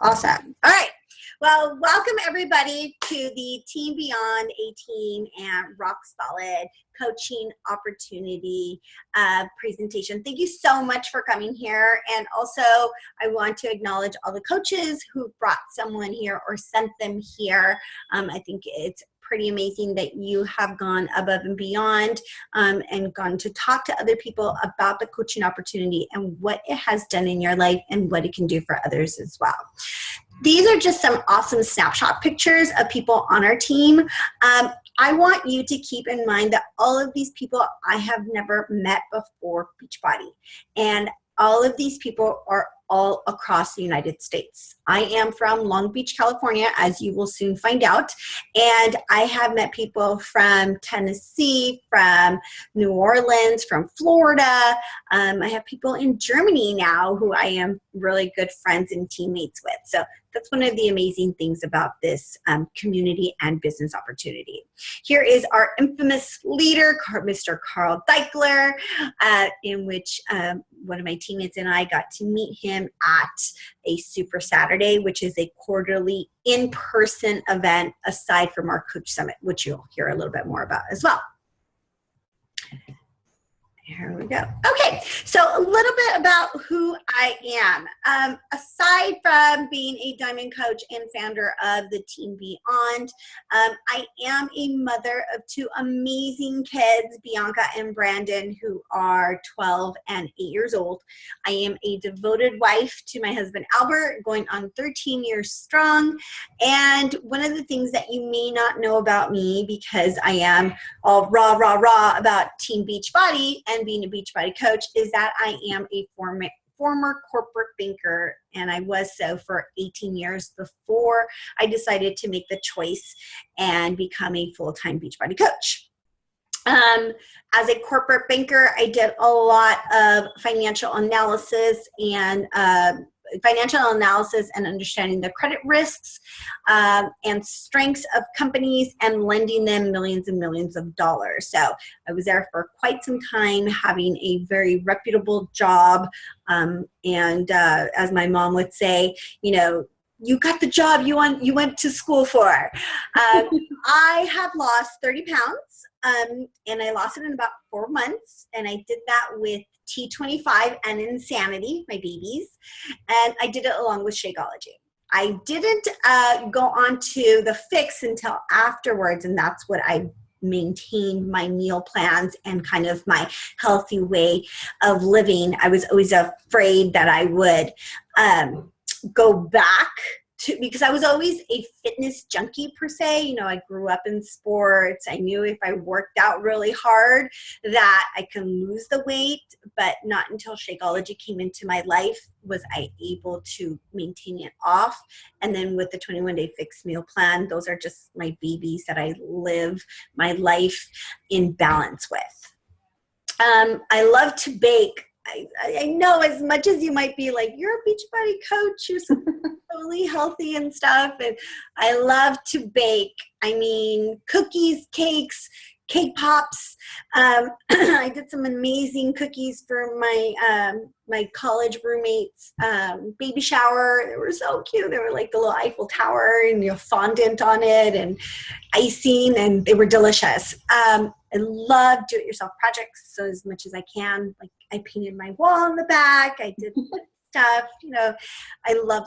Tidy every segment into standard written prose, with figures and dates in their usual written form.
Awesome. All right. Well, welcome everybody to the Team Beyond 18 and Rock Solid Coaching Opportunity presentation. Thank you so much for coming here. And also, I want to acknowledge all the coaches who brought someone here or sent them here. I think it's pretty amazing that you have gone above and beyond and gone to talk to other people about the coaching opportunity and what it has done in your life and what it can do for others as well. These are just some awesome snapshot pictures of people on our team. I want you to keep in mind that all of these people I have never met before Beachbody. And all of these people are all across the United States. I am from Long Beach, California, as you will soon find out. And I have met people from Tennessee, from New Orleans, from Florida. I have people in Germany now who I am really good friends and teammates with. So that's one of the amazing things about this community and business opportunity. Here is our infamous leader, Mr. Carl Deichler, in which one of my teammates and I got to meet him at a Super Saturday, which is a quarterly in-person event aside from our Coach Summit, which you'll hear a little bit more about as well. Here we go. Okay, so a little bit about who I am. Aside from being a diamond coach and founder of the Team Beyond, I am a mother of two amazing kids, Bianca and Brandon, who are 12 and 8 years old. I am a devoted wife to my husband, Albert, going on 13 years strong. And one of the things that you may not know about me, because I am all rah, about Team Beachbody and being a Beachbody coach, is that I am a former corporate banker, and I was so for 18 years before I decided to make the choice and become a full-time Beachbody coach. As a corporate banker, I did a lot of financial analysis and understanding the credit risks and strengths of companies and lending them millions and millions of dollars. So I was there for quite some time, having a very reputable job. And as my mom would say, you know, you got the job you went to school for. I have lost 30 pounds, and I lost it in about 4 months. And I did that with T25 and Insanity, my babies. And I did it along with Shakeology. I didn't go on to the fix until afterwards, and that's what I maintained my meal plans and kind of my healthy way of living. I was always afraid that I would go back to, because I was always a fitness junkie per se. You know, I grew up in sports. I knew if I worked out really hard that I can lose the weight, but not until Shakeology came into my life was I able to maintain it off. And then with the 21-day fixed meal plan, those are just my babies that I live my life in balance with. I love to bake. I know, as much as you might be like, you're a Beachbody coach, you're so totally healthy and stuff, and I love to bake. I mean, cookies, cakes, cake pops. I did some amazing cookies for my my college roommates' baby shower. They were so cute. They were like the little Eiffel Tower, and fondant on it and icing, and they were delicious. I love do-it-yourself projects, so as much as I can. Like, I painted my wall in the back. I did stuff. I love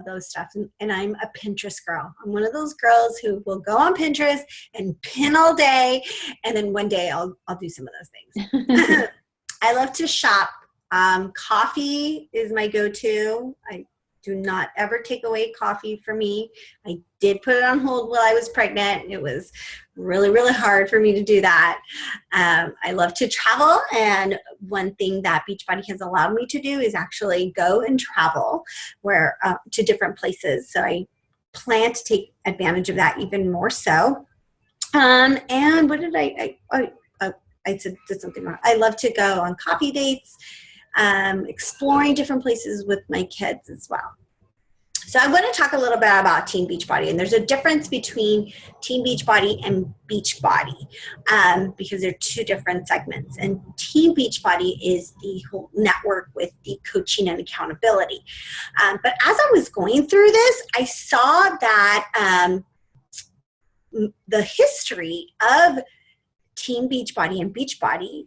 those stuff. And I'm a Pinterest girl. I'm one of those girls who will go on Pinterest and pin all day, and then one day I'll do some of those things. I love to shop. Coffee is my go-to. I do not ever take away coffee from me. I did put it on hold while I was pregnant. It was really, really hard for me to do that. I love to travel, and one thing that Beachbody has allowed me to do is actually go and travel to different places. So I plan to take advantage of that even more so. And what did I did something wrong. I love to go on coffee dates, exploring different places with my kids as well. So I want to talk a little bit about Team Beachbody, and there's a difference between Team Beachbody and Beachbody because they're two different segments. And Team Beachbody is the whole network with the coaching and accountability. But as I was going through this, I saw that the history of Team Beachbody and Beachbody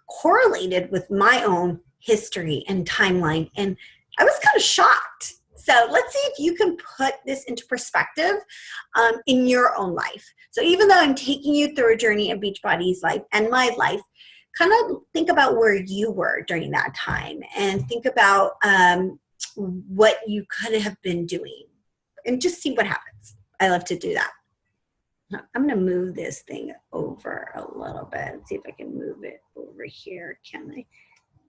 correlated with my own history and timeline, and I was kind of shocked. So let's see if you can put this into perspective in your own life. So even though I'm taking you through a journey of Beachbody's life and my life, kind of think about where you were during that time and think about what you could have been doing and just see what happens. I love to do that. I'm going to move this thing over a little bit. See if I can move it over here. Can I?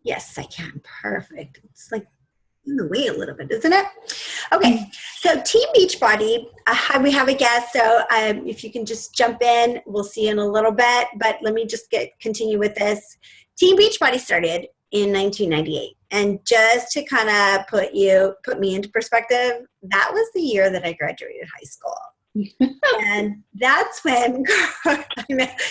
Yes, I can. Perfect. It's like in the way a little bit, isn't it? Okay. So Team Beachbody, we have a guest. So if you can just jump in, we'll see in a little bit. But let me just continue with this. Team Beachbody started in 1998. And just to kind of put me into perspective, that was the year that I graduated high school. And that's when,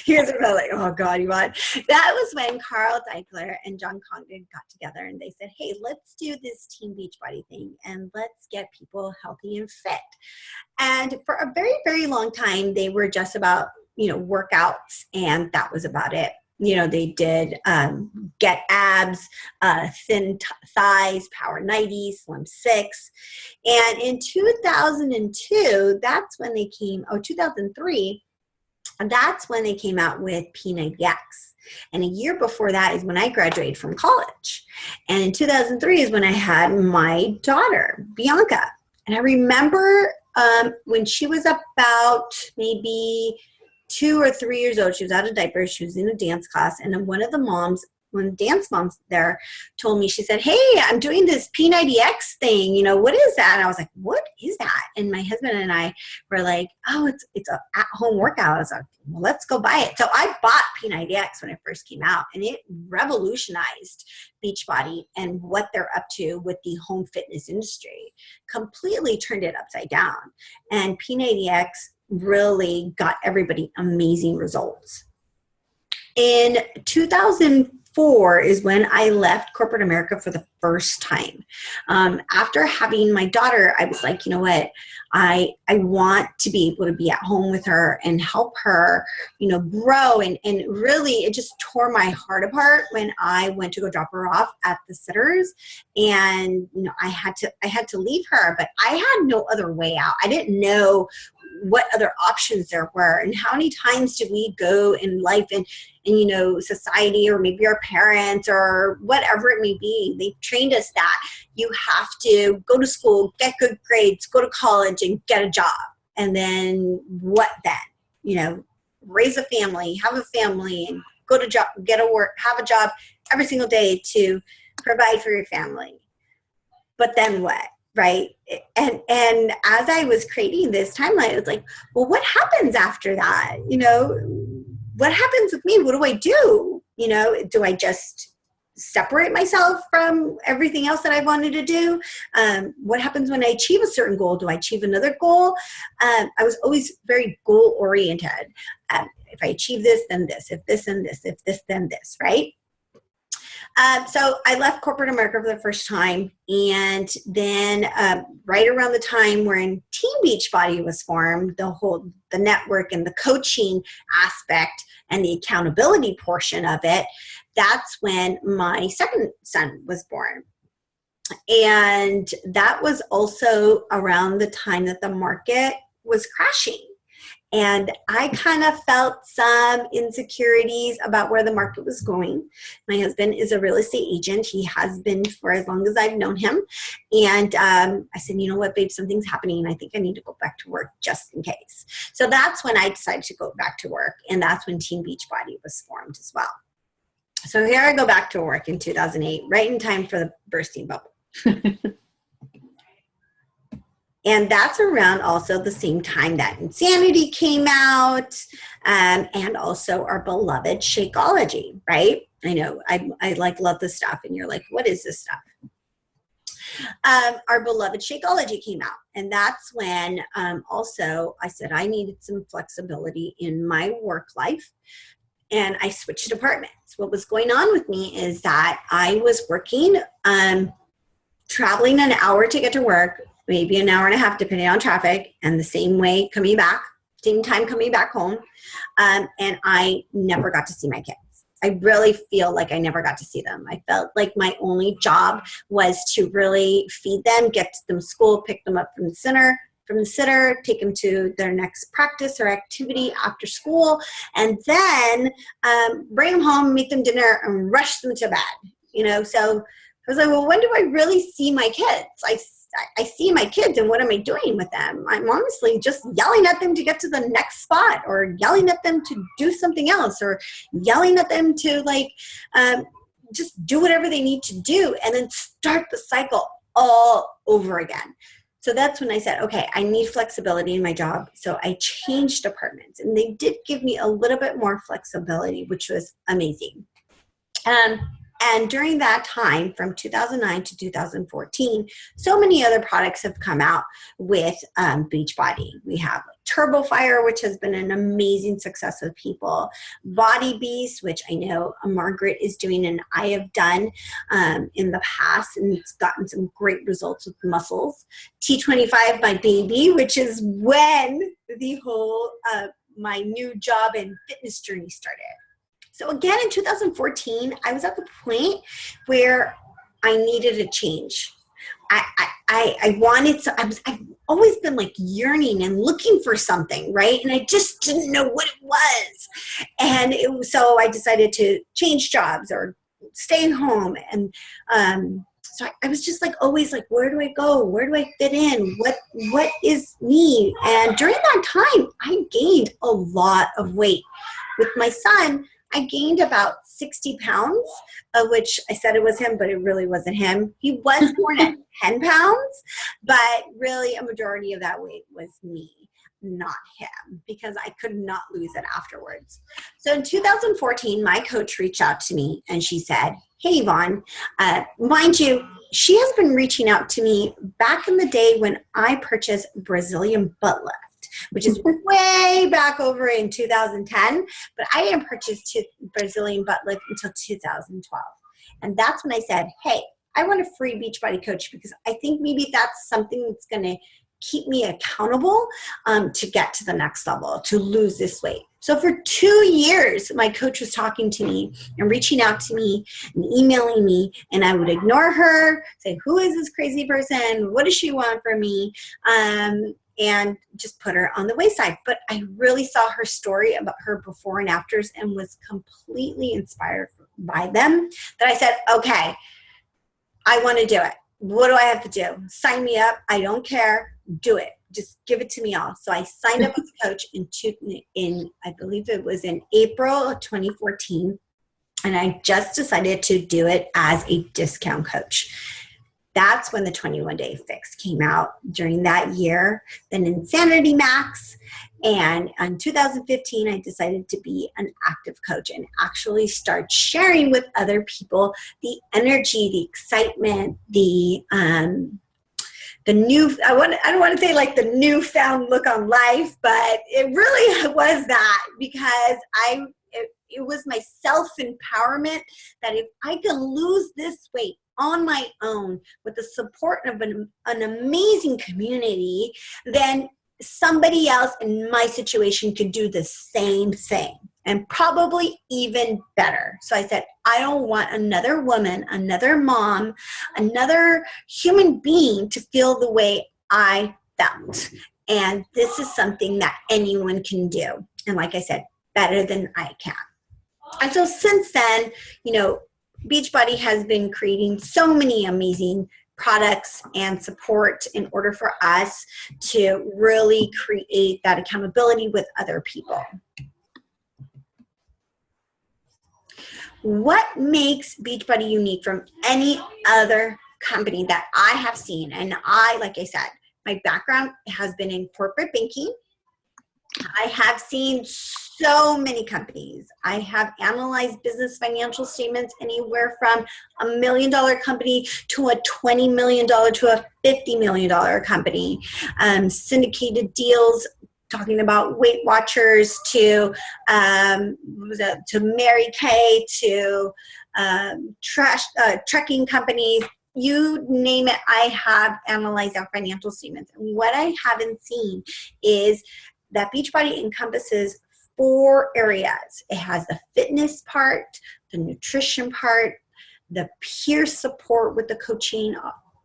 here's what I'm like, oh God, Yvonne. That was when Carl Deichler and John Congdon got together and they said, hey, let's do this Team Beachbody thing and let's get people healthy and fit. And for a very, very long time, they were just about, workouts, and that was about it. They did get abs, thin thighs, Power 90, Slim 6. And in 2002, that's when they 2003, that's when they came out with P90X. And a year before that is when I graduated from college. And in 2003 is when I had my daughter, Bianca. And I remember when she was about maybe 2 or 3 years old, she was out of diapers, she was in a dance class, and then one of the dance moms there told me, she said, hey, I'm doing this P90X thing, what is that? And I was like, what is that? And my husband and I were like, oh, it's a at-home workout. I was like, well, let's go buy it. So I bought P90X when it first came out, and it revolutionized Beachbody and what they're up to with the home fitness industry. Completely turned it upside down. And P90X really got everybody amazing results. In 2004 is when I left corporate America for the first time. After having my daughter, I was like, you know what? I want to be able to be at home with her and help her, grow. And really, it just tore my heart apart when I went to go drop her off at the sitters. And, I had to leave her, but I had no other way out. I didn't know what other options there were, and how many times did we go in life and society, or maybe our parents or whatever it may be, they trained us that you have to go to school, get good grades, go to college and get a job. And then what then? Raise a family, have a family, and go to job, get a work, have a job every single day to provide for your family. But then what? Right. And as I was creating this timeline, it was like, well, what happens after that? What happens with me? What do I do? Do I just separate myself from everything else that I wanted to do? What happens when I achieve a certain goal? Do I achieve another goal? I was always very goal oriented. If I achieve this, then this. If this, then this. If this, then this. Right. So I left corporate America for the first time, and then right around the time when Team Beachbody was formed, the network and the coaching aspect and the accountability portion of it, that's when my second son was born. And that was also around the time that the market was crashing. And I kind of felt some insecurities about where the market was going. My husband is a real estate agent. He has been for as long as I've known him. And I said, you know what, babe, something's happening. I think I need to go back to work just in case. So that's when I decided to go back to work. And that's when Team Beachbody was formed as well. So here I go back to work in 2008, right in time for the bursting bubble. And that's around also the same time that Insanity came out, and also our beloved Shakeology, right? I know, I love this stuff, and you're like, what is this stuff? our beloved Shakeology came out. And that's when also I said I needed some flexibility in my work life. And I switched departments. What was going on with me is that I was working, traveling an hour to get to work, maybe an hour and a half depending on traffic, and the same way coming back, same time coming back home. And I never got to see my kids. I really feel like I never got to see them. I felt like my only job was to really feed them, get them to school, pick them up from the sitter, take them to their next practice or activity after school, and then bring them home, make them dinner, and rush them to bed. So I was like, well, when do I really see my kids? I see my kids, and what am I doing with them? I'm honestly just yelling at them to get to the next spot, or yelling at them to do something else, or yelling at them to just do whatever they need to do, and then start the cycle all over again. So that's when I said, okay, I need flexibility in my job. So I changed departments, and they did give me a little bit more flexibility, which was amazing. And during that time, from 2009 to 2014, so many other products have come out with Beachbody. We have Turbo Fire, which has been an amazing success with people. Body Beast, which I know Margaret is doing and I have done in the past, and it's gotten some great results with muscles. T25, my baby, which is when the whole my new job and fitness journey started. So again, in 2014, I was at the point where I needed a change. I wanted to, I've always been like yearning and looking for something, right? And I just didn't know what it was. And so I decided to change jobs or stay home. And so I was just like, always like, where do I go? Where do I fit in? What is me? And during that time, I gained a lot of weight. With my son, I gained about 60 pounds, of which I said it was him, but it really wasn't him. He was born at 10 pounds, but really a majority of that weight was me, not him, because I could not lose it afterwards. So in 2014, my coach reached out to me and she said, hey, Yvonne, mind you, she has been reaching out to me back in the day when I purchased Brazilian butt lift, which is way back over in 2010, but I didn't purchase Brazilian butt lift until 2012. And that's when I said, hey, I want a free Beachbody coach, because I think maybe that's something that's going to keep me accountable to get to the next level, to lose this weight. So for 2 years, my coach was talking to me and reaching out to me and emailing me, and I would ignore her, say, who is this crazy person? What does she want from me? And just put her on the wayside. But I really saw her story about her before and afters and was completely inspired by them, that I said, okay, I want to do it. What do I have to do? Sign me up. I don't care. Do it. Just give it to me all. So I signed up as a coach in I believe it was in April of 2014. And I just decided to do it as a discount coach. That's when the 21-Day Fix came out during that year, then Insanity Max. And in 2015, I decided to be an active coach and actually start sharing with other people the energy, the excitement, the new, I don't want to say like the newfound look on life, but it really was that, because it was my self-empowerment that if I can lose this weight on my own with the support of an amazing community, then somebody else in my situation could do the same thing, and probably even better. So I said, I don't want another woman, another mom, another human being to feel the way I felt. And this is something that anyone can do. And like I said, better than I can. And so since then, Beachbody has been creating so many amazing products and support in order for us to really create that accountability with other people. What makes Beachbody unique from any other company that I have seen? And like I said, my background has been in corporate banking. I have seen so many companies. I have analyzed business financial statements anywhere from $1 million company to a $20 million to a $50 million company. Syndicated deals, talking about Weight Watchers to to Mary Kay to trekking companies. You name it, I have analyzed our financial statements. And what I haven't seen is that Beachbody encompasses 4 areas. It has the fitness part, the nutrition part, the peer support with the coaching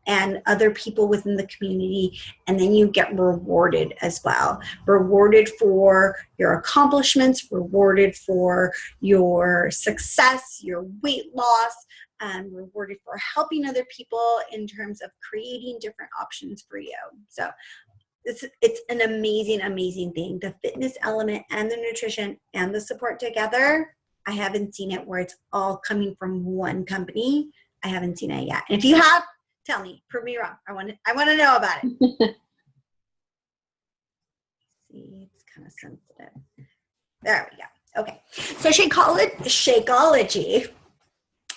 and other people within the community, and then you get rewarded as well. Rewarded for your accomplishments, rewarded for your success, your weight loss, rewarded for helping other people in terms of creating different options for you. So it's an amazing, amazing thing. The fitness element and the nutrition and the support together, I haven't seen it where it's all coming from one company. I haven't seen it yet. And if you have, tell me, prove me wrong. I want to know about it. See, it's kind of sensitive. There we go. Okay. So Shakeology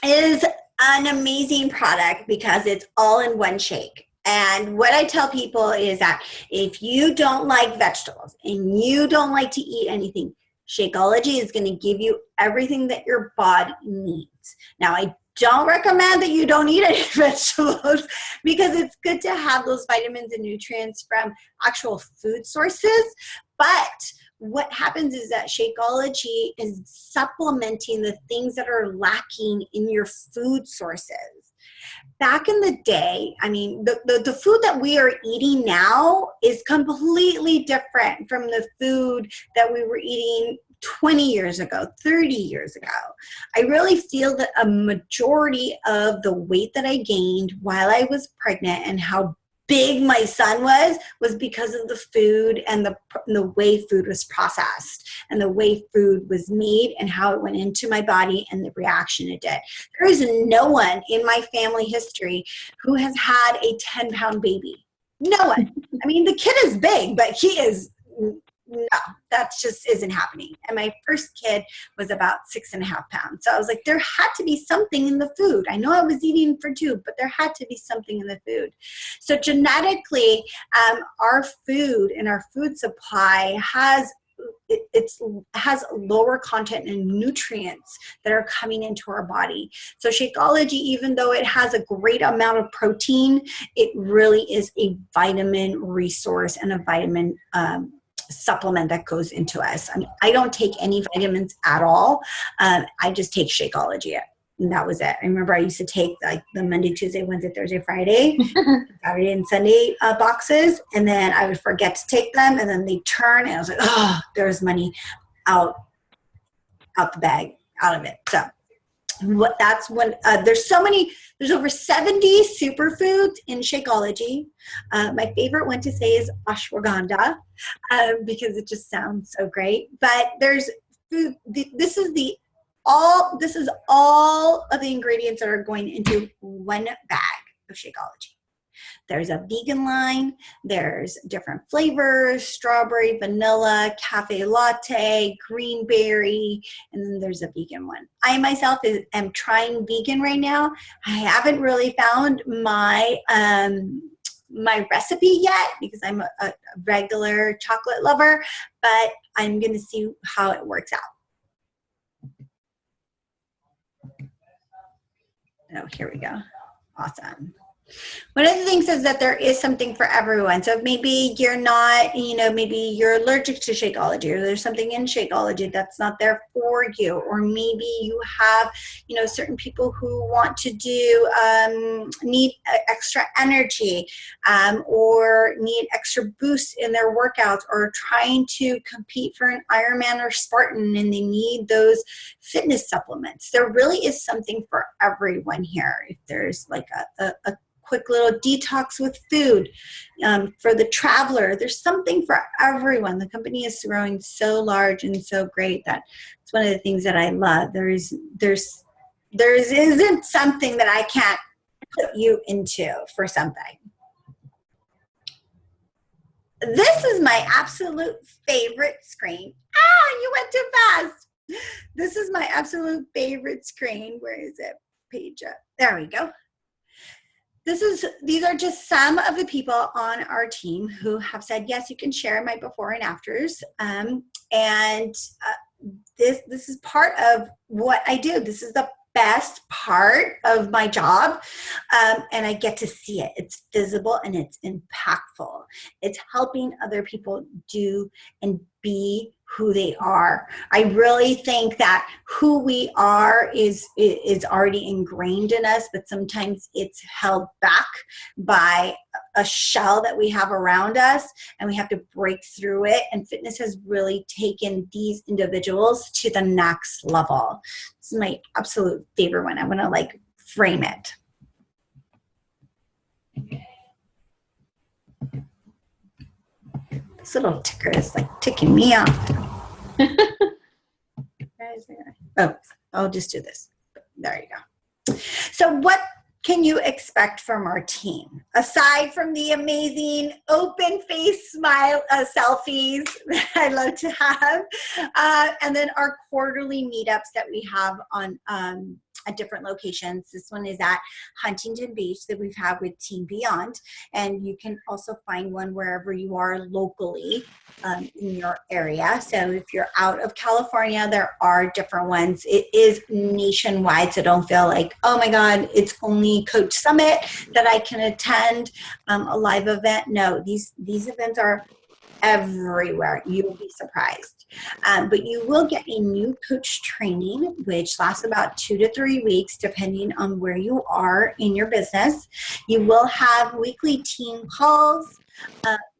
is an amazing product because it's all in one shake. And what I tell people is that if you don't like vegetables and you don't like to eat anything, Shakeology is going to give you everything that your body needs. Now, I don't recommend that you don't eat any vegetables because it's good to have those vitamins and nutrients from actual food sources. But what happens is that Shakeology is supplementing the things that are lacking in your food sources. Back in the day, I mean, the food that we are eating now is completely different from the food that we were eating 20 years ago, 30 years ago. I really feel that a majority of the weight that I gained while I was pregnant and how big my son was because of the food and the way food was processed and the way food was made and how it went into my body and the reaction it did. There is no one in my family history who has had a 10-pound baby. No one. I mean, the kid is big, but he is, no, that just isn't happening. And my first kid was about 6.5 pounds. So I was like, there had to be something in the food. I know I was eating for 2, but there had to be something in the food. So genetically, our food and our food supply has lower content and nutrients that are coming into our body. So Shakeology, even though it has a great amount of protein, it really is a vitamin resource and a vitamin supplement that goes into us. I mean, I don't take any vitamins at all. I just take Shakeology. And that was it. I remember I used to take like the Monday, Tuesday, Wednesday, Thursday, Friday, Saturday and Sunday boxes. And then I would forget to take them. And then they turn and I was like, oh, there's money out the bag, out of it. So that's when there's over 70 superfoods in Shakeology. My favorite one to say is ashwagandha because it just sounds so great. But there's food. This is all of the ingredients that are going into one bag of Shakeology. There's a vegan line, there's different flavors, strawberry, vanilla, cafe latte, green berry, and then there's a vegan one. I myself am trying vegan right now. I haven't really found my recipe yet because I'm a regular chocolate lover, but I'm going to see how it works out. Oh, here we go. Awesome. One of the things is that there is something for everyone. So maybe you're not, maybe you're allergic to Shakeology, or there's something in Shakeology that's not there for you. Or maybe you have, certain people who want to need extra energy or need extra boost in their workouts, or trying to compete for an Ironman or Spartan and they need those fitness supplements. There really is something for everyone here. If there's like a quick little detox with food for the traveler, there's something for everyone. The company is growing so large and so great that it's one of the things that I love. There isn't something that I can't put you into for something. This is my absolute favorite screen. you went too fast. This is my absolute favorite screen. Where is it? Page up. There we go. These are just some of the people on our team who have said, yes, you can share my before and afters. This is part of what I do. This is the best part of my job, and I get to see it. It's visible and it's impactful. It's helping other people do and be who they are. I really think that who we are is already ingrained in us, but sometimes it's held back by a shell that we have around us, and we have to break through it. And fitness has really taken these individuals to the next level. This is my absolute favorite one. I'm gonna like frame it. This little ticker is like ticking me off. Oh, I'll just do this. There you go. So what can you expect from our team? Aside from the amazing open face smile selfies that I love to have, and then our quarterly meetups that we have on at different locations. This one is at Huntington Beach that we've had with Team Beyond, and you can also find one wherever you are locally in your area. So if you're out of California, there are different ones. It is nationwide, so don't feel like, oh my God, it's only Coach Summit that I can attend a live event. No, these events are everywhere. You will be surprised. But you will get a new coach training, which lasts about 2 to 3 weeks, depending on where you are in your business. You will have weekly team calls,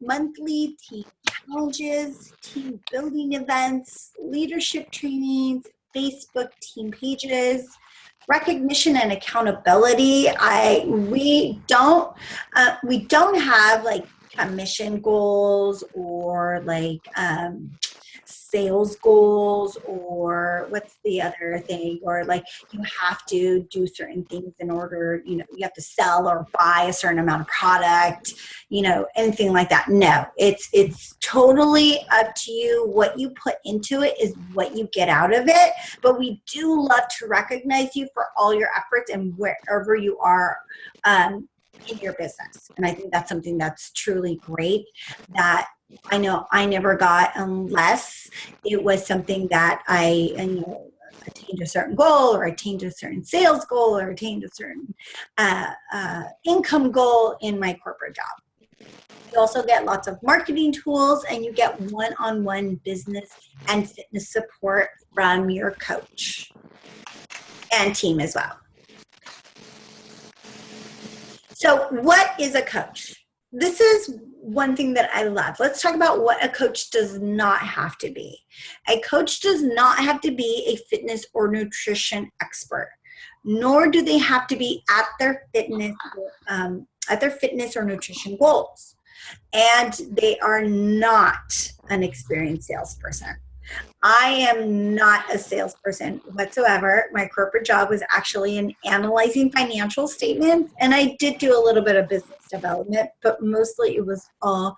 monthly team challenges, team building events, leadership trainings, Facebook team pages, recognition and accountability. We don't have like commission goals or like sales goals, or what's the other thing, or like you have to do certain things in order, you have to sell or buy a certain amount of product, anything like that. No, it's totally up to you. What you put into it is what you get out of it. But we do love to recognize you for all your efforts and wherever you are in your business. And I think that's something that's truly great that I know I never got unless it was something that I attained a certain goal, or attained a certain sales goal, or attained a certain income goal in my corporate job. You also get lots of marketing tools, and you get one-on-one business and fitness support from your coach and team as well. So what is a coach? This is one thing that I love. Let's talk about what a coach does not have to be. A coach does not have to be a fitness or nutrition expert, nor do they have to be at their fitness or nutrition goals. And they are not an experienced salesperson. I am not a salesperson whatsoever. My corporate job was actually in analyzing financial statements, and I did do a little bit of business development, but mostly it was all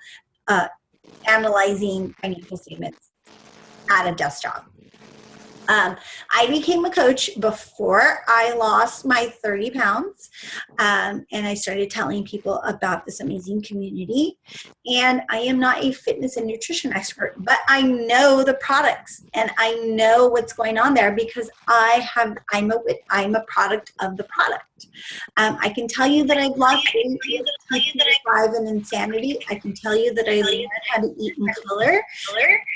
analyzing financial statements at a desk job. I became a coach before I lost my 30 pounds, and I started telling people about this amazing community. And I am not a fitness and nutrition expert, but I know the products and I know what's going on there because I'm a product of the product. I can tell you that I've lost weight, 5 and insanity. I can tell you that I learned how to eat in color,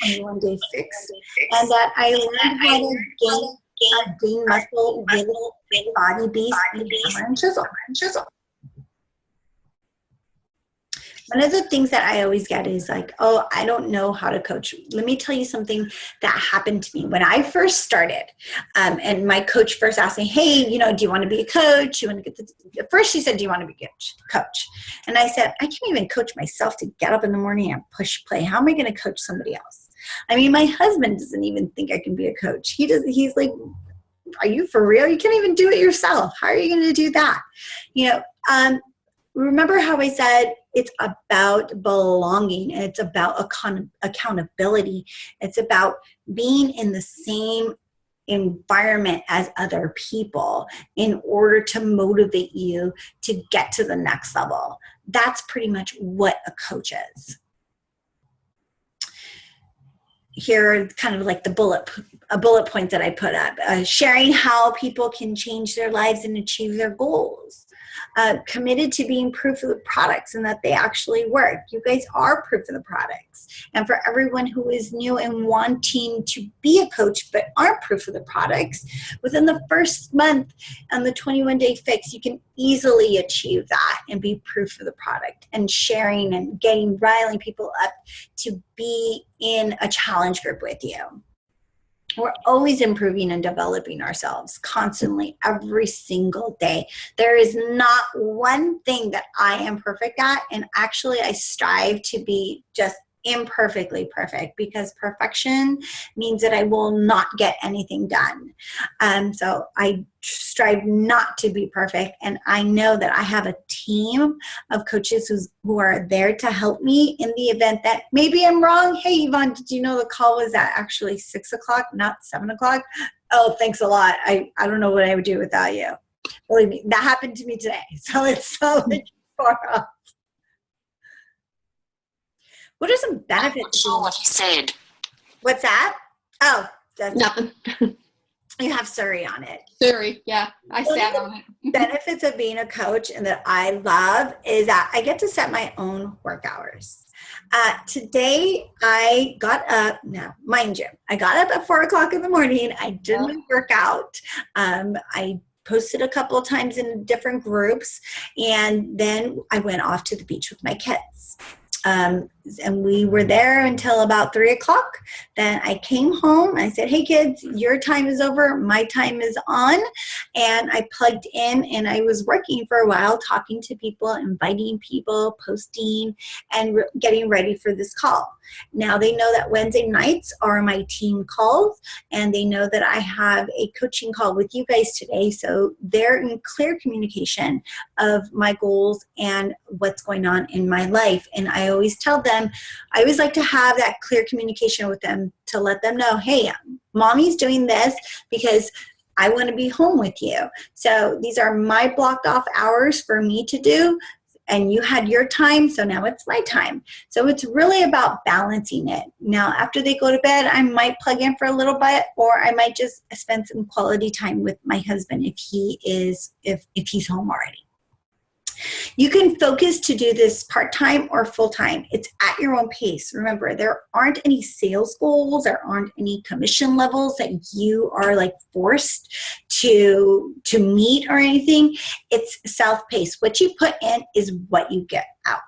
21 day fix, and that I learned how to gain muscle with body beast and hammer and chisel. One of the things that I always get is like, oh, I don't know how to coach. Let me tell you something that happened to me when I first started. And my coach first asked me, hey, do you want to be a coach? You want to get the first she said, do you want to be a coach? And I said, I can't even coach myself to get up in the morning and push play. How am I going to coach somebody else? I mean, my husband doesn't even think I can be a coach. He's like, are you for real? You can't even do it yourself. How are you going to do that? Remember how I said It's about belonging. It's about accountability. It's about being in the same environment as other people in order to motivate you to get to the next level. That's pretty much what a coach is. Here are kind of like the bullet points that I put up. Sharing how people can change their lives and achieve their goals. Committed to being proof of the products and that they actually work. You guys are proof of the products. And for everyone who is new and wanting to be a coach but aren't proof of the products, within the first month on the 21-day fix, you can easily achieve that and be proof of the product, and sharing and riling people up to be in a challenge group with you. We're always improving and developing ourselves constantly, every single day. There is not one thing that I am perfect at, and actually I strive to be just imperfectly perfect, because perfection means that I will not get anything done. So I strive not to be perfect, and I know that I have a team of coaches who are there to help me in the event that maybe I'm wrong. Hey, Yvonne, did you know the call was at actually 6 o'clock, not 7 o'clock? Oh, thanks a lot. I don't know what I would do without you. Believe me, that happened to me today. So it's so far off. What are some benefits? Sure what you said. What's that? Oh, that's Nothing. You have Surrey on it. Surrey, yeah. I sat on it. Benefits of being a coach and that I love is that I get to set my own work hours. Today I got up, now mind you, I got up at 4 o'clock in the morning. I did my workout. I posted a couple of times in different groups, and then I went off to the beach with my kids. And we were there until about 3 o'clock. Then I came home. I said, hey kids, your time is over. My time is on. And I plugged in and I was working for a while, talking to people, inviting people, posting, and getting ready for this call. Now they know that Wednesday nights are my team calls, and they know that I have a coaching call with you guys today. So they're in clear communication of my goals and what's going on in my life. And I always tell them, I always like to have that clear communication with them to let them know, hey, mommy's doing this because I want to be home with you. So these are my blocked off hours for me to do, and you had your time, so now it's my time. So it's really about balancing it. Now, after they go to bed, I might plug in for a little bit, or I might just spend some quality time with my husband if he's home already. You can focus to do this part-time or full-time. It's at your own pace. Remember, there aren't any sales goals, there aren't any commission levels that you are like forced to meet or anything. It's self-paced. What you put in is what you get out.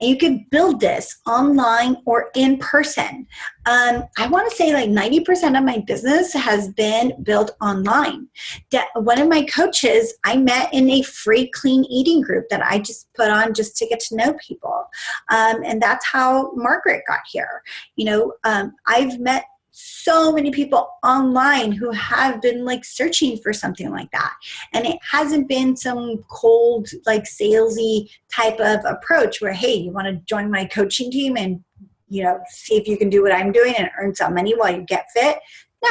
And you can build this online or in person. I want to say like 90% of my business has been built online. One of my coaches I met in a free clean eating group that I just put on just to get to know people. And that's how Margaret got here. I've met so many people online who have been like searching for something like that. And it hasn't been some cold, like salesy type of approach where, hey, you want to join my coaching team and, see if you can do what I'm doing and earn some money while you get fit.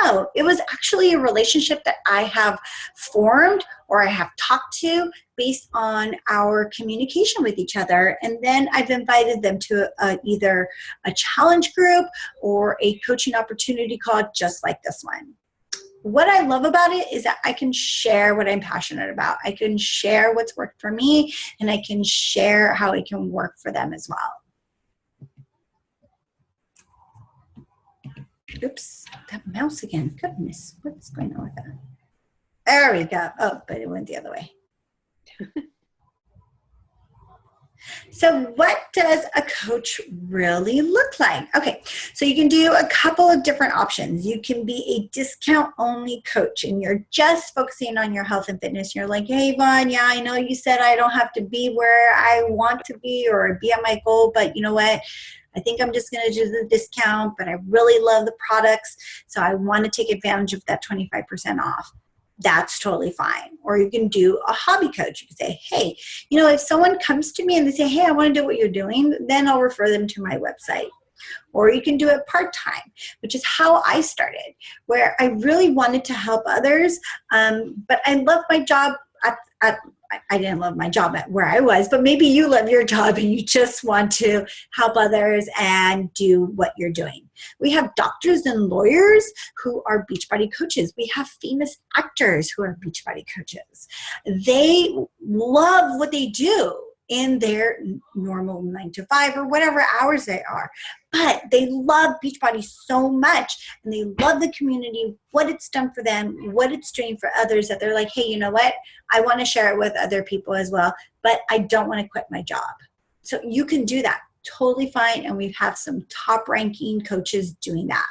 No, it was actually a relationship that I have formed or I have talked to based on our communication with each other. And then I've invited them to either a challenge group or a coaching opportunity call just like this one. What I love about it is that I can share what I'm passionate about. I can share what's worked for me, and I can share how it can work for them as well. Oops, that mouse again. Goodness, what's going on with that? There we go. Oh, but it went the other way. So what does a coach really look like? Okay, so you can do a couple of different options. You can be a discount-only coach, and you're just focusing on your health and fitness. You're like, hey, Yvonne, yeah, I know you said I don't have to be where I want to be or be at my goal, but you know what? I think I'm just going to do the discount, but I really love the products, so I want to take advantage of that 25% off. That's totally fine. Or you can do a hobby coach. You can say, hey, if someone comes to me and they say, hey, I want to do what you're doing, then I'll refer them to my website. Or you can do it part-time, which is how I started, where I really wanted to help others, but I love my job I didn't love my job at where I was, but maybe you love your job and you just want to help others and do what you're doing. We have doctors and lawyers who are Beachbody coaches. We have famous actors who are Beachbody coaches. They love what they do in their normal 9 to 5 or whatever hours they are. But they love Beachbody so much, and they love the community, what it's done for them, what it's doing for others, that they're like, hey, you know what? I want to share it with other people as well, but I don't want to quit my job. So you can do that totally fine, and we have some top-ranking coaches doing that.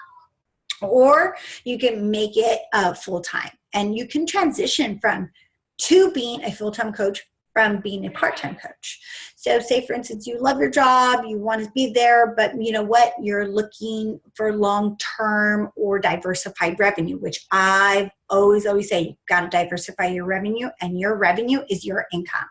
Or you can make it full-time, and you can transition to being a full-time coach from being a part-time coach. So say, for instance, you love your job, you want to be there, but you know what? You're looking for long-term or diversified revenue, which I've always say, you've got to diversify your revenue, and your revenue is your income.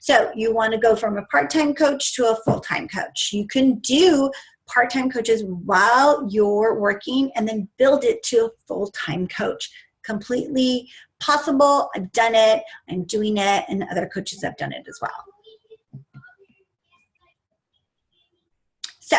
So you want to go from a part-time coach to a full-time coach. You can do part-time coaches while you're working and then build it to a full-time coach. Completely possible. I've done it. I'm doing it, and other coaches have done it as well. So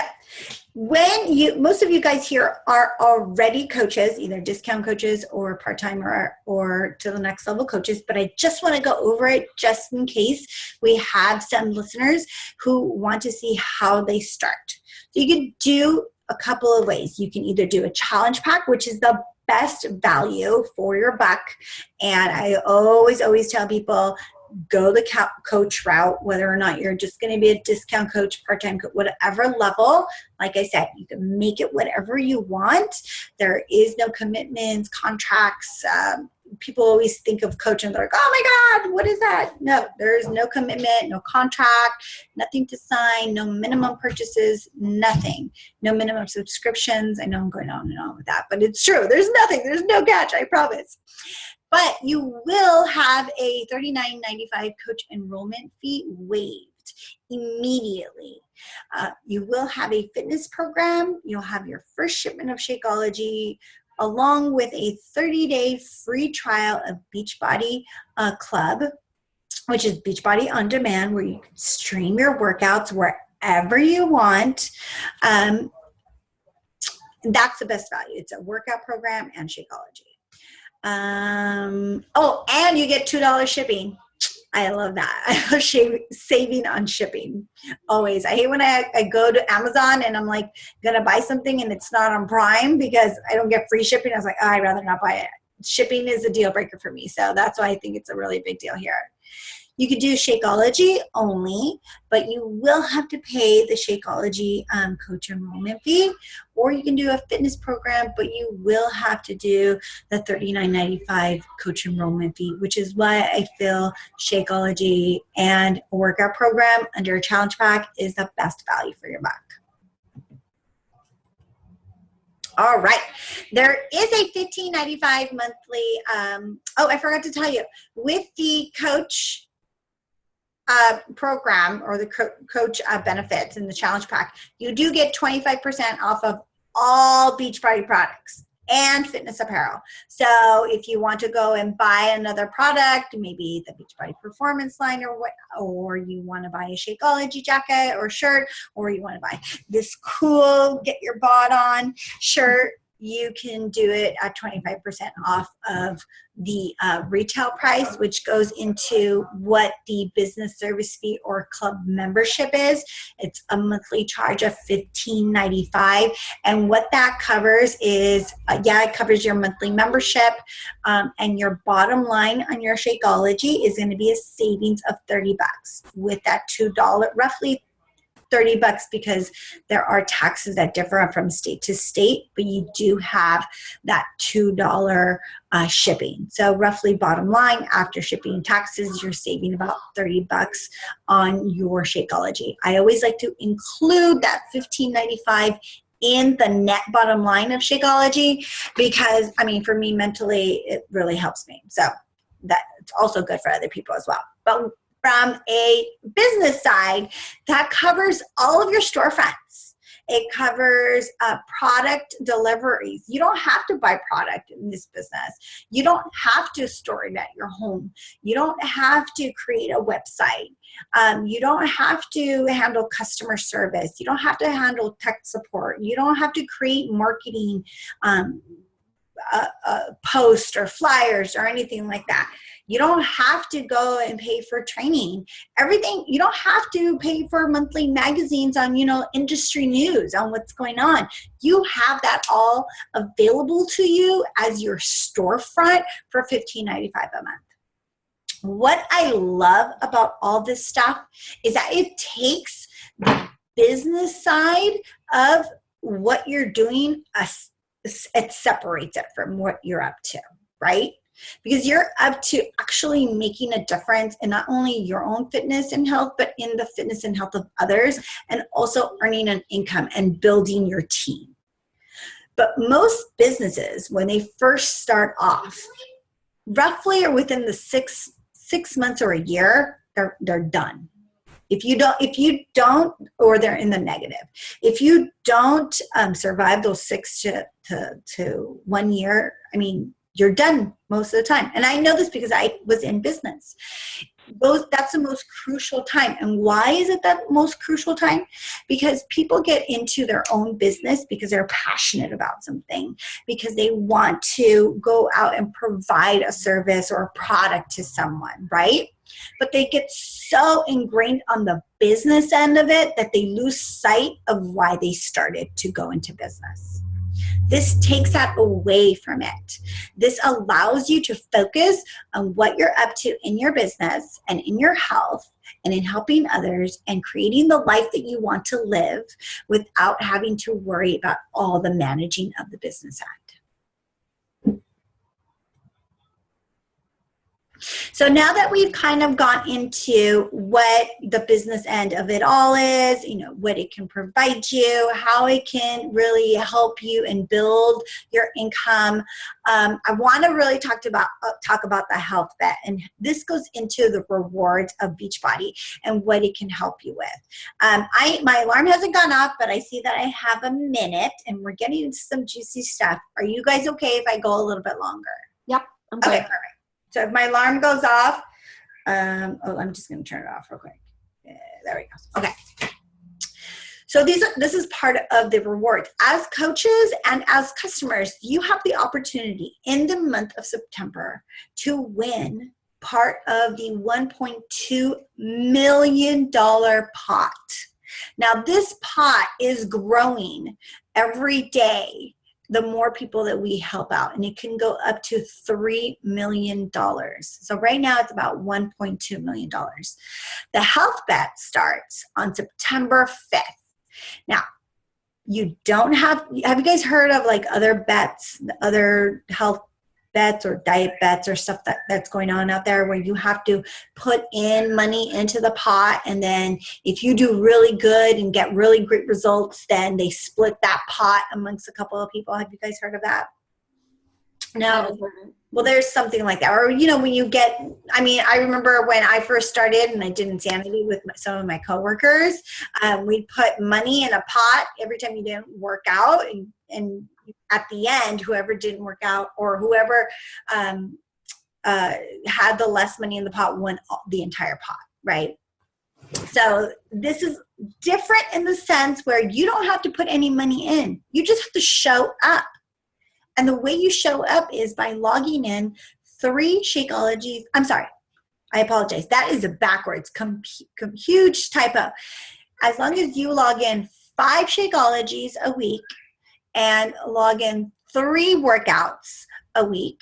most of you guys here are already coaches, either discount coaches or part-time or to the next level coaches, but I just want to go over it just in case we have some listeners who want to see how they start. So you can do a couple of ways. You can either do a challenge pack, which is the best value for your buck. And I always tell people, go the coach route, whether or not you're just going to be a discount coach, part-time coach, whatever level. Like I said, you can make it whatever you want. There is no commitments, contracts. People always think of coach and they're like, oh my God, what is that? No, there is no commitment, no contract, nothing to sign, no minimum purchases, nothing. No minimum subscriptions. I know I'm going on and on with that, but it's true. There's nothing. There's no catch, I promise. But you will have a $39.95 coach enrollment fee waived immediately. You will have a fitness program. You'll have your first shipment of Shakeology, along with a 30-day free trial of Beachbody Club, which is Beachbody On Demand, where you can stream your workouts wherever you want. That's the best value. It's a workout program and Shakeology. And you get $2 shipping. I love that. I love saving on shipping. Always. I hate when I go to Amazon and I'm like going to buy something and it's not on Prime because I don't get free shipping. I was like, I'd rather not buy it. Shipping is a deal breaker for me. So that's why I think it's a really big deal here. You could do Shakeology only, but you will have to pay the Shakeology coach enrollment fee, or you can do a fitness program, but you will have to do the $39.95 coach enrollment fee, which is why I feel Shakeology and a workout program under a challenge pack is the best value for your buck. All right. There is a $15.95 monthly. I forgot to tell you, with the coach program or the coach benefits in the challenge pack, you do get 25% off of all Beachbody products and fitness apparel. So if you want to go and buy another product, maybe the Beachbody Performance line or you want to buy a Shakeology jacket or shirt, or you want to buy this cool get your bod on shirt, you can do it at 25% off of the retail price, which goes into what the business service fee or club membership is. It's a monthly charge of $15.95. And what that covers is, it covers your monthly membership, and your bottom line on your Shakeology is going to be a savings of $30 with that $2, roughly $30, because there are taxes that differ from state to state, but you do have that $2 shipping. So roughly bottom line, after shipping and taxes, you're saving about $30 on your Shakeology. I always like to include that $15.95 in the net bottom line of Shakeology, because I mean, for me mentally, it really helps me. So that's also good for other people as well. But from a business side, that covers all of your storefronts. It covers product deliveries. You don't have to buy product in this business. You don't have to store it at your home. You don't have to create a website. You don't have to handle customer service. You don't have to handle tech support. You don't have to create marketing posts or flyers or anything like that. You don't have to go and pay for training. Everything, you don't have to pay for monthly magazines on, industry news on what's going on. You have that all available to you as your storefront for $15.95 a month. What I love about all this stuff is that it takes the business side of what you're doing, it separates it from what you're up to, right? Because you're up to actually making a difference in not only your own fitness and health, but in the fitness and health of others, and also earning an income and building your team. But most businesses, when they first start off, roughly or within the six months or a year, they're done. If you don't, or they're in the negative. If you don't survive those 6 to 1 year, I mean, you're done most of the time. And I know this because I was in business. That's the most crucial time. And why is it that most crucial time? Because people get into their own business because they're passionate about something, because they want to go out and provide a service or a product to someone, right? But they get so ingrained on the business end of it that they lose sight of why they started to go into business. This takes that away from it. This allows you to focus on what you're up to in your business and in your health and in helping others and creating the life that you want to live without having to worry about all the managing of the business end. So now that we've kind of gone into what the business end of it all is, what it can provide you, how it can really help you and build your income, I want to really talk about the health bet. And this goes into the rewards of Beachbody and what it can help you with. My alarm hasn't gone off, but I see that I have a minute and we're getting into some juicy stuff. Are you guys okay if I go a little bit longer? Yep. I'm good. Okay, perfect. So if my alarm goes off, I'm just going to turn it off real quick. There we go. Okay. So this is part of the rewards. As coaches and as customers, you have the opportunity in the month of September to win part of the $1.2 million pot. Now, this pot is growing every day the more people that we help out, and it can go up to $3 million. So right now it's about $1.2 million. The health bet starts on September 5th. Now, you don't have you guys heard of like other bets, other health bets or diet bets or stuff that's going on out there where you have to put in money into the pot, and then if you do really good and get really great results, then they split that pot amongst a couple of people? Have you guys heard of that? No. Well, there's something like that. Or, when you get, I remember when I first started and I did Insanity with some of my coworkers, we'd put money in a pot every time you didn't work out, and at the end, whoever didn't work out or whoever had the less money in the pot won the entire pot, right? So this is different in the sense where you don't have to put any money in. You just have to show up. And the way you show up is by logging in 3 Shakeologies. I'm sorry. I apologize. That is a backwards, huge typo. As long as you log in 5 Shakeologies a week and log in 3 workouts a week,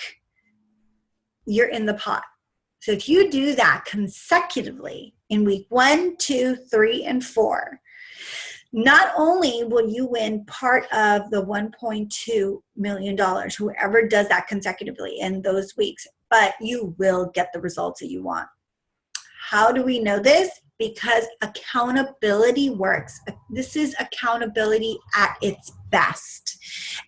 you're in the pot. So if you do that consecutively in week 1, 2, 3, and 4, not only will you win part of the $1.2 million, whoever does that consecutively in those weeks, but you will get the results that you want. How do we know this? Because accountability works. This is accountability at its best.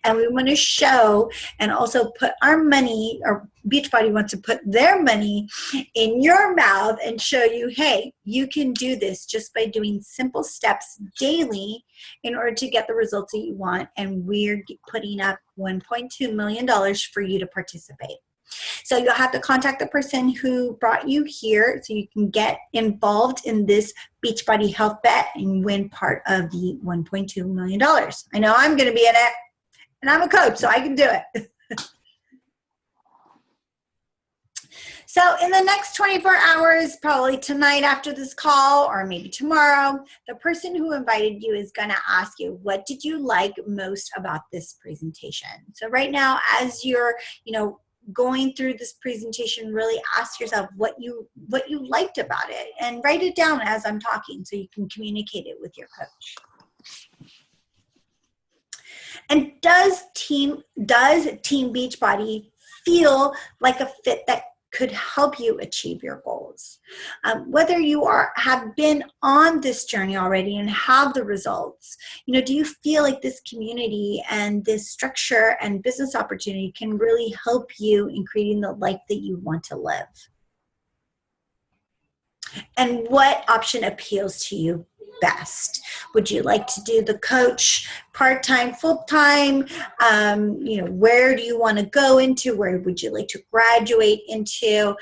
And we want to show and also put our money, or Beachbody wants to put their money in your mouth and show you, hey, you can do this just by doing simple steps daily in order to get the results that you want. And we're putting up $1.2 million for you to participate. So you'll have to contact the person who brought you here so you can get involved in this Beachbody Health Bet and win part of the $1.2 million. I know I'm going to be in it, and I'm a coach, so I can do it. So in the next 24 hours, probably tonight after this call or maybe tomorrow, the person who invited you is going to ask you, what did you like most about this presentation? So right now, as you're, going through this presentation, really ask yourself what you liked about it and write it down as I'm talking so you can communicate it with your coach. And does Team Beachbody feel like a fit that could help you achieve your goals? Whether you have been on this journey already and have the results, do you feel like this community and this structure and business opportunity can really help you in creating the life that you want to live? And what option appeals to you best? Would you like to do the coach part-time, full-time? Where do you want to go into? Where would you like to graduate into?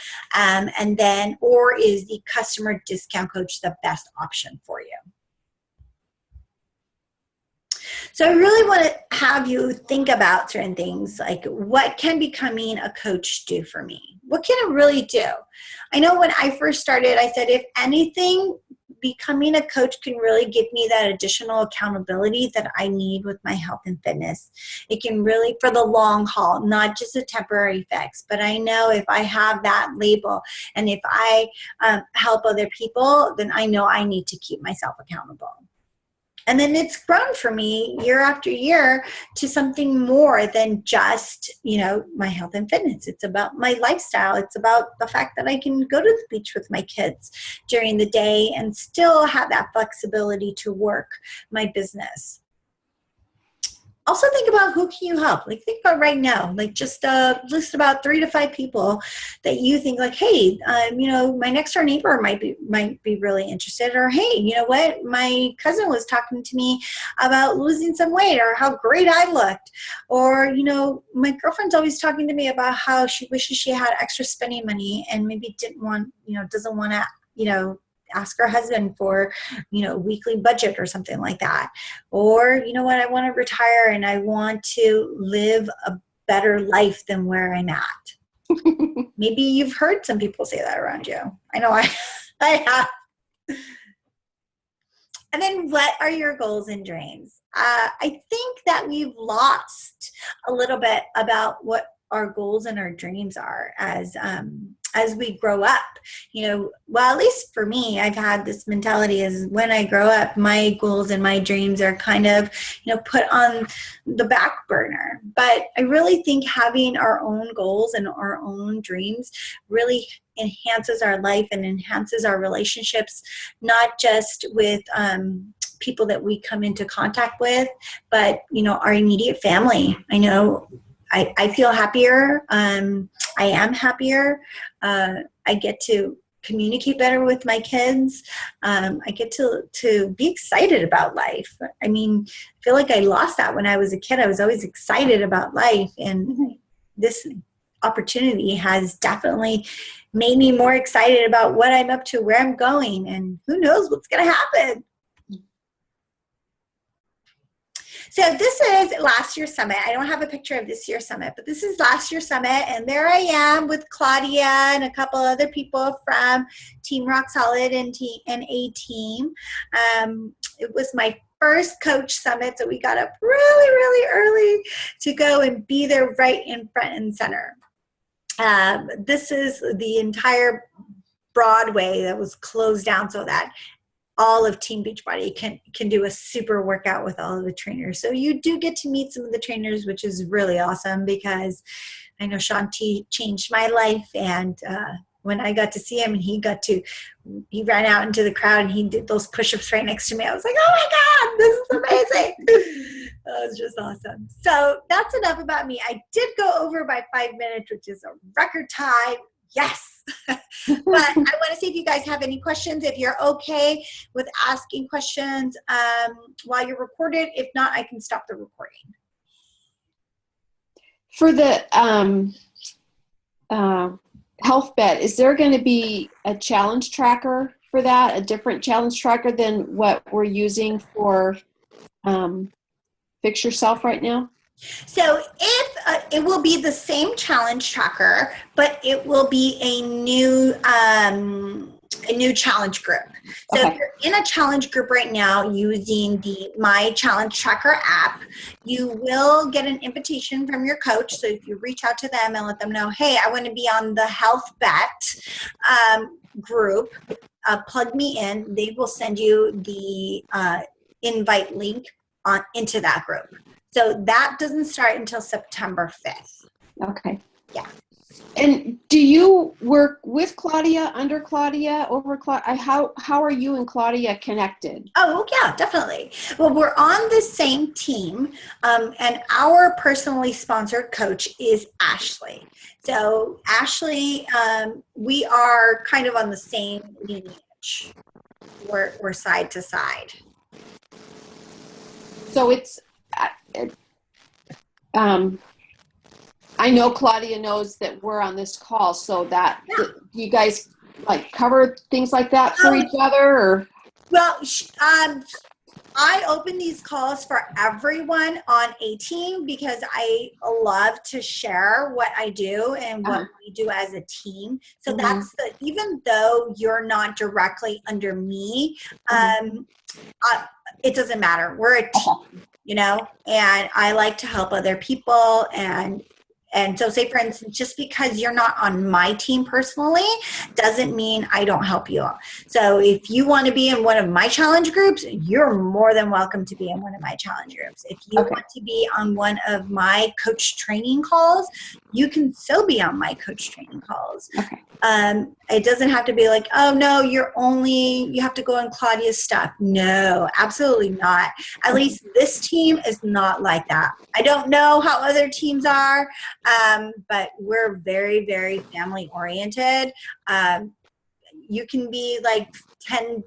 Or is the customer discount coach the best option for you? So I really want to have you think about certain things, like what can becoming a coach do for me? What can it really do? I know when I first started, I said, if anything, becoming a coach can really give me that additional accountability that I need with my health and fitness. It can really, for the long haul, not just a temporary fix, but I know if I have that label and if I help other people, then I know I need to keep myself accountable. And then it's grown for me year after year to something more than just, my health and fitness. It's about my lifestyle. It's about the fact that I can go to the beach with my kids during the day and still have that flexibility to work my business. Also think about who can you help. Like think about right now, like just list about 3 to 5 people that you think like, hey, my next door neighbor might be really interested, or hey, you know what, my cousin was talking to me about losing some weight or how great I looked, or my girlfriend's always talking to me about how she wishes she had extra spending money and maybe doesn't want to ask her husband for, a weekly budget or something like that. Or, I want to retire and I want to live a better life than where I'm at. Maybe you've heard some people say that around you. I know I have. And then what are your goals and dreams? I think that we've lost a little bit about what our goals and our dreams are as we grow up. Well, at least for me, I've had this mentality is when I grow up, my goals and my dreams are kind of, put on the back burner. But I really think having our own goals and our own dreams really enhances our life and enhances our relationships, not just with people that we come into contact with, but, our immediate family. I know I feel happier. I am happier. I get to communicate better with my kids. I get to be excited about life. I mean, I feel like I lost that when I was a kid. I was always excited about life. And this opportunity has definitely made me more excited about what I'm up to, where I'm going, and who knows what's going to happen. So this is last year's summit. I don't have a picture of this year's summit, but this is last year's summit. And there I am with Claudia and a couple other people from Team Rock Solid and A Team. It was my first coach summit, so we got up really, really early to go and be there right in front and center. This is the entire Broadway that was closed down so that all of Team Beachbody can do a super workout with all of the trainers. So you do get to meet some of the trainers, which is really awesome because I know Shanti changed my life, and when I got to see him and he ran out into the crowd and he did those push-ups right next to me. I was like, oh my God, this is amazing. That was just awesome. So that's enough about me. I did go over by 5 minutes, which is a record time. Yes. But I want to see if you guys have any questions. If you're okay with asking questions while you're recorded. If not, I can stop the recording. For the health bet, is there going to be a challenge tracker for that? A different challenge tracker than what we're using for Fix Yourself right now? So if it will be the same challenge tracker, but it will be a new challenge group. So Okay. if you're in a challenge group right now using the My Challenge Tracker app, you will get an invitation from your coach. So if you reach out to them and let them know, hey, I want to be on the Health Bet group, plug me in. They will send you the invite link into that group. So that doesn't start until September 5th. Okay. Yeah. And do you work with Claudia, under Claudia, over Claudia? How are you and Claudia connected? Oh, yeah, definitely. Well, we're on the same team, and our personally sponsored coach is Ashley. So Ashley, we are kind of on the same lineage. We're side to side. So it's, I know Claudia knows that we're on this call, so that do you guys like cover things like that for each other, or? Well, I open these calls for everyone on a team because I love to share what I do and what we do as a team. So that's even though you're not directly under me, it doesn't matter. We're a team, and I like to help other people. And so say, for instance, just because you're not on my team personally doesn't mean I don't help you out. So if you want to be in one of my challenge groups, you're more than welcome to be in one of my challenge groups. If you want to be on one of my coach training calls, you can still be on my coach training calls. Okay. It doesn't have to be like, oh no, you have to go on Claudia's stuff. No, absolutely not. At least this team is not like that. I don't know how other teams are, but we're very, very family oriented. You can be like 10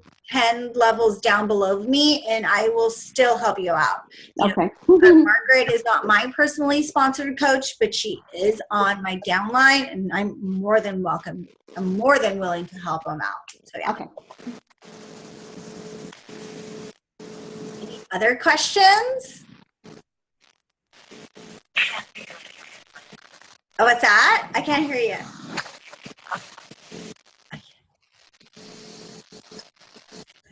levels down below me and I will still help you out. Margaret is not my personally sponsored coach, but she is on my downline and I'm more than welcome. I'm more than willing to help them out. So yeah. Okay. Any other questions? Oh, what's that? I can't hear you.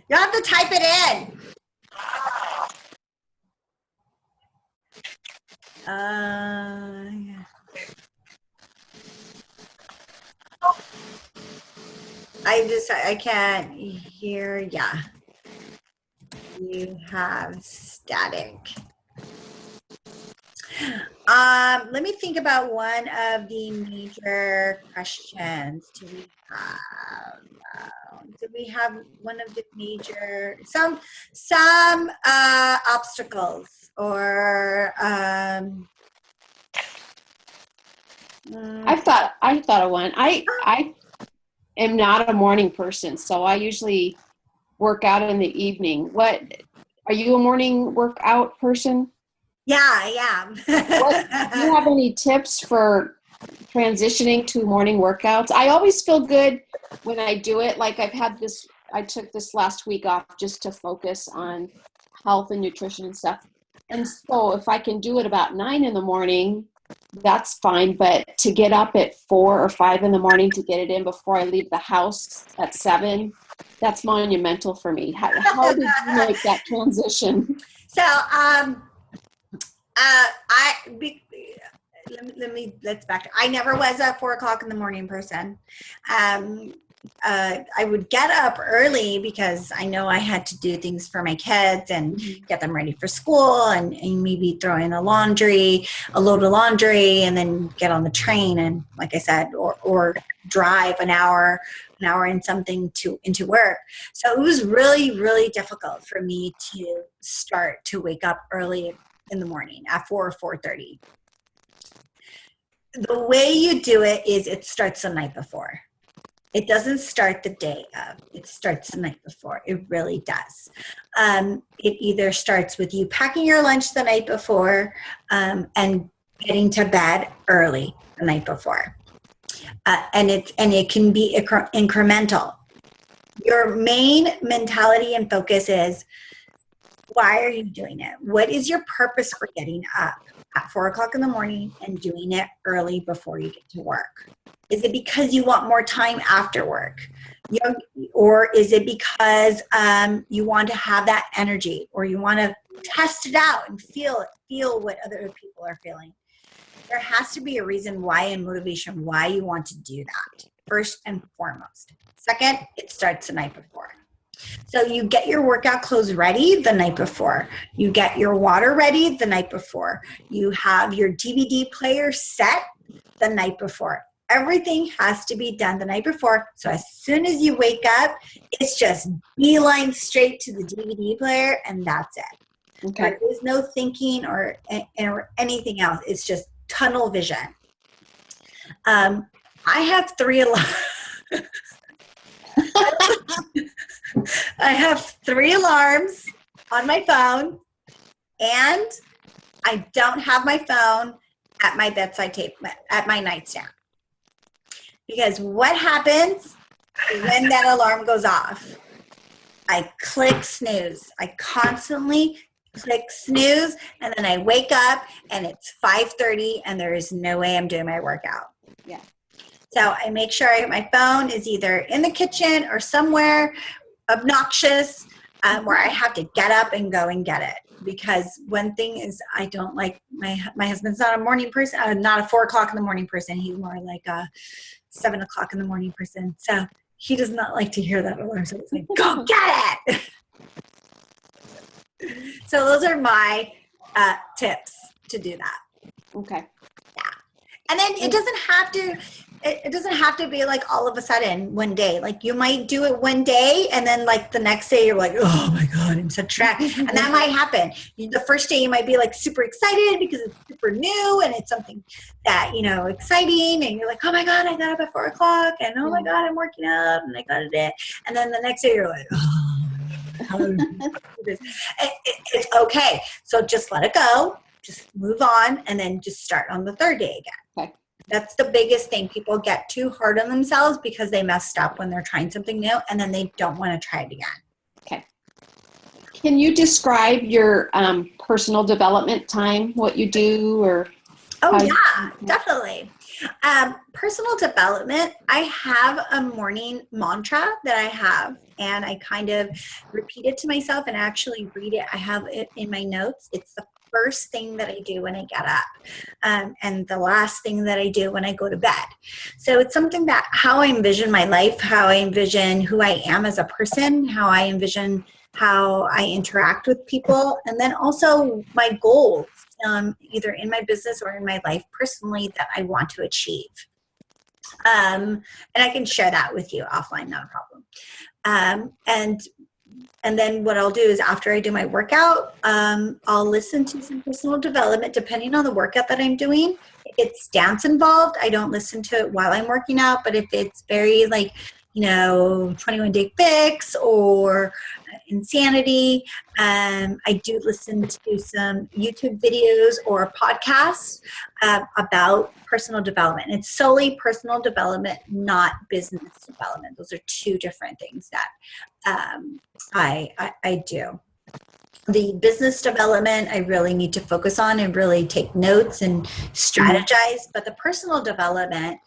You have to type it in. Yeah. I can't hear. Yeah. You have static. Let me think about one of the major questions. Do we have one of the major, some obstacles or I thought of one. I am not a morning person, so I usually work out in the evening. What, are you a morning workout person? Yeah, I am. Do you have any tips for transitioning to morning workouts? I always feel good when I do it. Like I took this last week off just to focus on health and nutrition and stuff. And so if I can do it about 9 in the morning, that's fine. But to get up at 4 or 5 in the morning to get it in before I leave the house at 7, that's monumental for me. How did you make that transition? So, let's back. I never was a 4 o'clock in the morning person. I would get up early because I know I had to do things for my kids and get them ready for school and maybe throw in a load of laundry and then get on the train and like I said, or drive an hour and something into work. So it was really, really difficult for me to start to wake up early in the morning at 4 or 4:30. The way you do it is it starts the night before. It doesn't start the day of. It starts the night before. It really does. It either starts with you packing your lunch the night before and getting to bed early the night before. And it can be incremental. Your main mentality and focus is, why are you doing it? What is your purpose for getting up at 4 o'clock in the morning and doing it early before you get to work? Is it because you want more time after work? Or is it because you want to have that energy, or you want to test it out and feel what other people are feeling? There has to be a reason why and motivation why you want to do that, first and foremost. Second, it starts the night before. So you get your workout clothes ready the night before. You get your water ready the night before. You have your DVD player set the night before. Everything has to be done the night before. So as soon as you wake up, it's just beeline straight to the DVD player, and that's it. Okay. There is no thinking or anything else. It's just tunnel vision. I have 3 alarms. I have 3 alarms on my phone, and I don't have my phone at my bedside table, at my nightstand. Because what happens when that alarm goes off? I click snooze. I constantly click snooze, and then I wake up and it's 5:30 and there is no way I'm doing my workout. Yeah. So I make sure my phone is either in the kitchen or somewhere obnoxious where I have to get up and go and get it. Because one thing is, I don't like, my husband's not a morning person, not a 4 o'clock in the morning person. He's more like a 7 o'clock in the morning person. So he does not like to hear that alarm. So it's like, go get it. So those are my tips to do that. Okay. Yeah. And then it doesn't have to be like all of a sudden one day. Like you might do it one day, and then like the next day you're like, oh my God, I'm such track. And that might happen. The first day you might be like super excited because it's super new and it's something that, exciting. And you're like, oh my God, I got up at 4 o'clock, and oh my God, I'm working up and I got it. And then the next day you're like, oh, how do I do this? It's okay. So just let it go. Just move on, and then just start on the third day again. Okay. That's the biggest thing. People get too hard on themselves because they messed up when they're trying something new, and then they don't want to try it again. Okay. Can you describe your personal development time, what you do, or? Oh yeah, definitely. Personal development, I have a morning mantra that I have, and I kind of repeat it to myself and actually read it. I have it in my notes. It's the first thing that I do when I get up, and the last thing that I do when I go to bed. So it's something that how I envision my life, how I envision who I am as a person, how I envision how I interact with people, and then also my goals, either in my business or in my life personally, that I want to achieve. And I can share that with you offline, not a problem. And then what I'll do is after I do my workout, I'll listen to some personal development depending on the workout that I'm doing. If it's dance involved, I don't listen to it while I'm working out. But if it's very 21 Day Fix or Insanity, I do listen to some YouTube videos or podcasts about personal development. It's solely personal development, not business development. Those are 2 different things that I do. The business development, I really need to focus on and really take notes and strategize. But the personal development,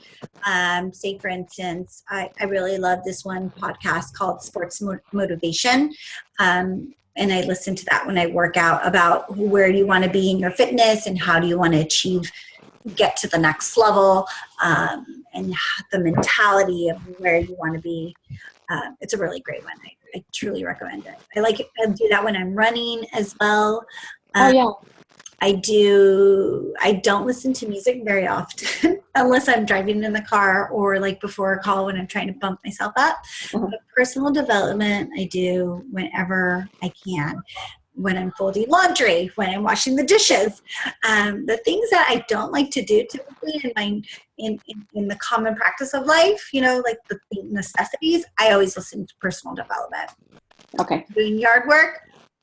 say for instance, I really love this one podcast called Sports Motivation. And I listen to that when I work out, about where you want to be in your fitness and how do you want to get to the next level, and the mentality of where you want to be. It's a really great one. I truly recommend it. I like it. I do that when I'm running as well. Oh yeah. I don't listen to music very often unless I'm driving in the car or like before a call when I'm trying to bump myself up. Uh-huh. But personal development I do whenever I can. When I'm folding laundry, when I'm washing the dishes, the things that I don't like to do typically in the common practice of life, like the necessities, I always listen to personal development. Okay. Doing yard work,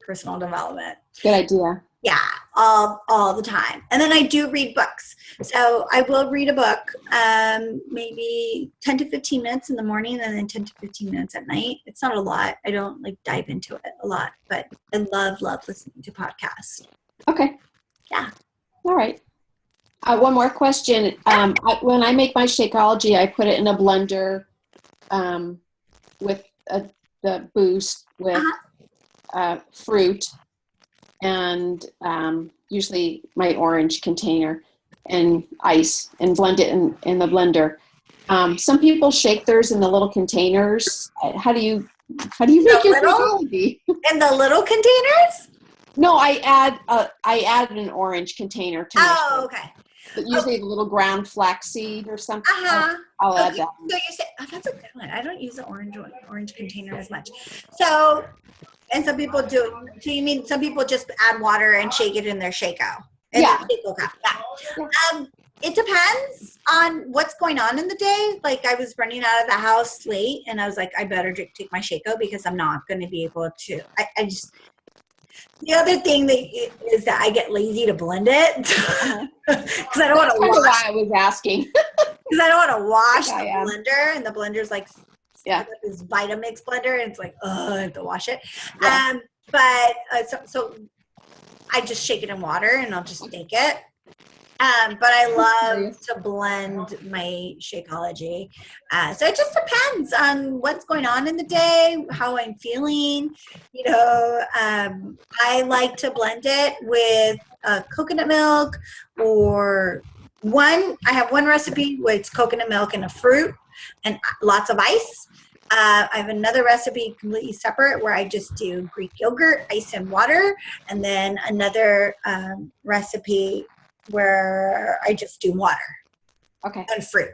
personal development. Good idea. Yeah, all the time. And then I do read books. So I will read a book, maybe 10 to 15 minutes in the morning and then 10 to 15 minutes at night. It's not a lot. I don't like dive into it a lot, but I love listening to podcasts. Okay. Yeah. All right. One more question. When I make my Shakeology, I put it in a blender with the boost with fruit and usually my orange container and ice and blend it in the blender. Some people shake theirs in the little containers. How do you make your Shakeology? In the little containers? No, I add an orange container to my shake. Okay. But usually the little ground flaxseed or something. I'll add that. So you say, that's a good one. I don't use the orange container as much. So, and some people do. So you mean some people just add water and shake it in their Shake-O? Yeah. Yeah. It depends on what's going on in the day. Like I was running out of the house late and I was like, I better take my Shake-O because I'm not going to be able to. The other thing is that I get lazy to blend it because I don't want to wash. That's why I was asking. Because I don't want to wash the blender, and the blender's like this Vitamix blender, and it's like, I have to wash it. Yeah. So I just shake it in water, and I'll just take it. But I love to blend my Shakeology. So it just depends on what's going on in the day, how I'm feeling. I like to blend it with coconut milk or I have one recipe where it's coconut milk and a fruit and lots of ice. I have another recipe completely separate where I just do Greek yogurt, ice, and water. And then another recipe where I just do water and fruit.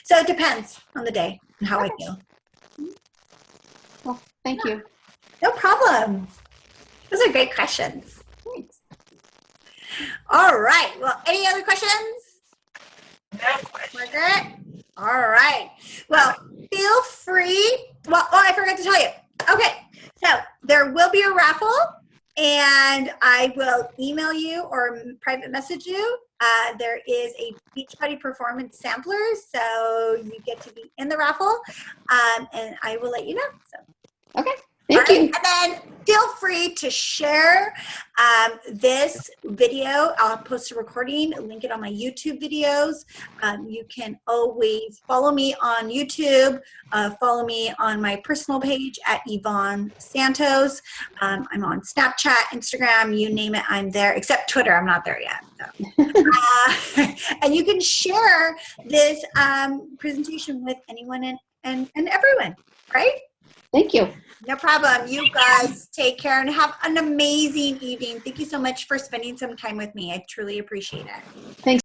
So it depends on the day and how I feel. Well, thank you. No problem. Those are great questions. Thanks. All right. Well, any other questions? Margaret? All right. Well, feel free. Well, I forgot to tell you. Okay. So there will be a raffle. And I will email you or private message you. There is a Beachbody Performance Sampler, so you get to be in the raffle, and I will let you know. So. Okay. Thank you. And then feel free to share this video. I'll post a recording, link it on my YouTube videos. You can always follow me on YouTube. Follow me on my personal page at Yvonne Santos. I'm on Snapchat, Instagram, you name it, I'm there, except Twitter. I'm not there yet. So. And you can share this presentation with anyone and everyone, right? Thank you. No problem. You guys take care and have an amazing evening. Thank you so much for spending some time with me. I truly appreciate it. Thanks.